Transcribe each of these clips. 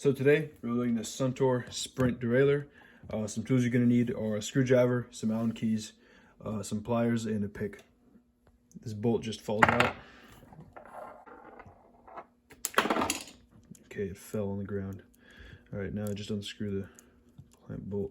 So today we're building the Suntour Sprint Derailleur. Some tools you're going to need are a screwdriver, some Allen keys, some pliers, and a pick. This bolt just falls out. Okay, it fell on the ground. All right, now I just unscrew the clamp bolt.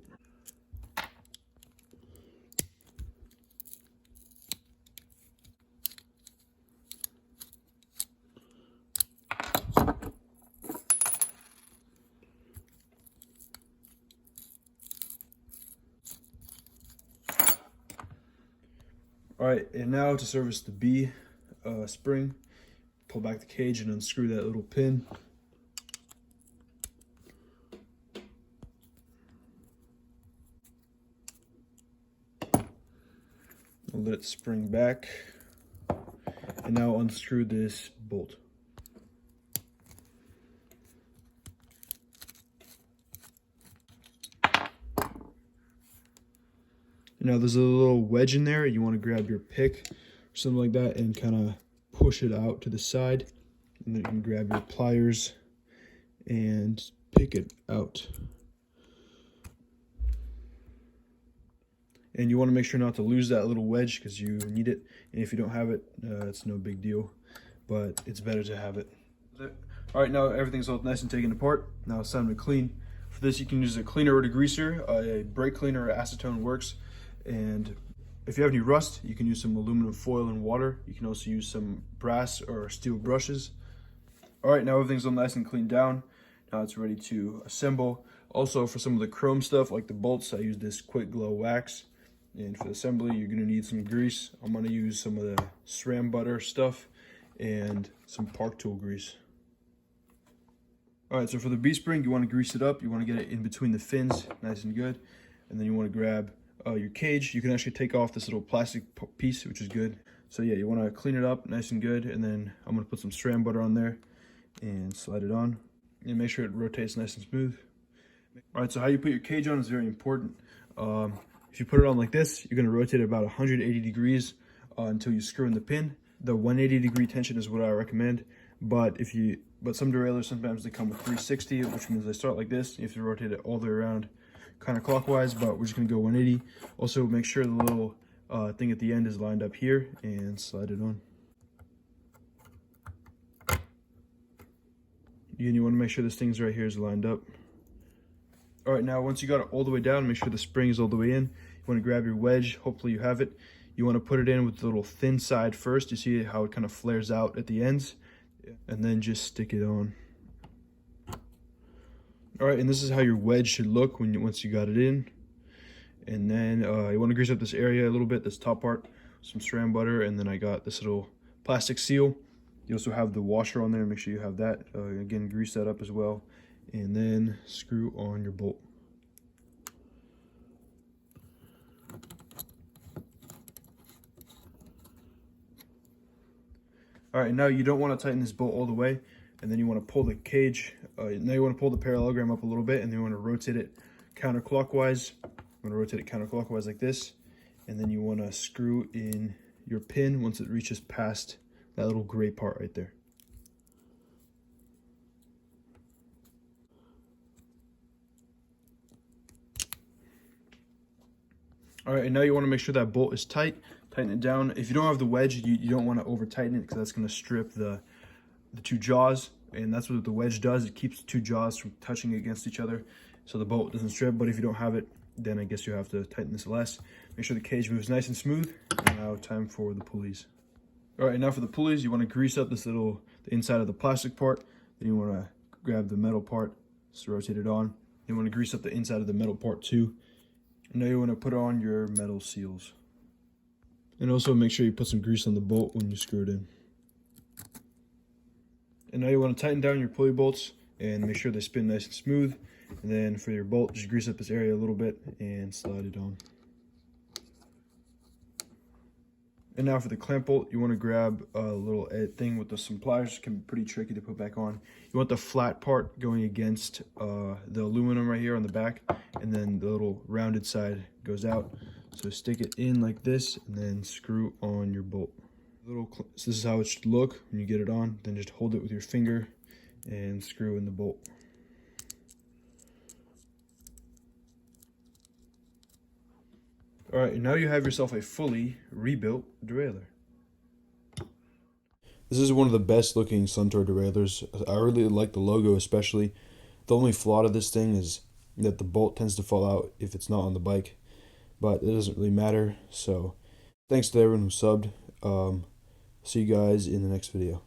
All right, and now to service the B spring, pull back the cage and unscrew that little pin. I'll let it spring back, and now unscrew this bolt. Now there's a little wedge in there. You want to grab your pick or something like that and kind of push it out to the side. And then you can grab your pliers and pick it out. And you want to make sure not to lose that little wedge because you need it. And if you don't have it, it's no big deal, but it's better to have it. All right, now everything's all nice and taken apart. Now it's time to clean. For this, you can use a cleaner or degreaser. A brake cleaner or acetone works. And if you have any rust, you can use some aluminum foil and water. You can also use some brass or steel brushes. All right, now everything's all nice and cleaned down. Now it's ready to assemble. Also, for some of the chrome stuff like the bolts, I use this quick glow wax. And for the assembly, you're gonna need some grease. I'm gonna use some of the SRAM butter stuff and some Park Tool grease. All right, so for the B spring, you wanna grease it up. You wanna get it in between the fins, nice and good. And then you wanna grab your cage. You can actually take off this little plastic piece, which is good. So yeah, you want to clean it up nice and good, and then I'm going to put some SRAM butter on there and slide it on and make sure it rotates nice and smooth. All right, so how you put your cage on is very important. If you put it on like this, you're going to rotate it about 180 degrees until you screw in the pin. The 180 degree tension is what I recommend, but some derailleurs sometimes they come with 360, which means they start like this. You have to rotate it all the way around counterclockwise, but we're just gonna go 180. Also, make sure the little thing at the end is lined up here and slide it on. Again, you want to make sure this thing's right here is lined up. All right, now once you got it all the way down, make sure the spring is all the way in. You want to grab your wedge. Hopefully you have it. You want to put it in with the little thin side first. You see how it kind of flares out at the ends, and then just stick it on. All right, and this is how your wedge should look once you got it in. And then you want to grease up this area a little bit, this top part, some SRAM butter, and then I got this little plastic seal. You also have the washer on there, make sure you have that. Again, grease that up as well, and then screw on your bolt. All right, now you don't want to tighten this bolt all the way, and then you want to pull the cage. Now you want to pull the parallelogram up a little bit, and then you want to rotate it counterclockwise. You want to rotate it counterclockwise like this, and then you want to screw in your pin once it reaches past that little gray part right there. All right, and now you want to make sure that bolt is tight. Tighten it down. If you don't have the wedge, you don't want to over tighten it because that's going to strip the two jaws. And that's what the wedge does. It keeps the two jaws from touching against each other so the bolt doesn't strip. But if you don't have it, then I guess you have to tighten this less. Make sure the cage moves nice and smooth. And now time for the pulleys. All right, now for the pulleys, you want to grease up the inside of the plastic part. Then you want to grab the metal part, just rotate it on. You want to grease up the inside of the metal part too. And now you want to put on your metal seals. And also make sure you put some grease on the bolt when you screw it in. And now you want to tighten down your pulley bolts and make sure they spin nice and smooth. And then for your bolt, just grease up this area a little bit and slide it on. And now for the clamp bolt, you want to grab a little thing with some pliers. It can be pretty tricky to put back on. You want the flat part going against the aluminum right here on the back, and then the little rounded side goes out. So stick it in like this and then screw on your bolt. So this is how it should look when you get it on. Then just hold it with your finger and screw in the bolt. Alright, now you have yourself a fully rebuilt derailleur. This is one of the best looking Suntour derailleurs. I really like the logo especially. The only flaw to this thing is that the bolt tends to fall out if it's not on the bike. But it doesn't really matter. So thanks to everyone who subbed. See you guys in the next video.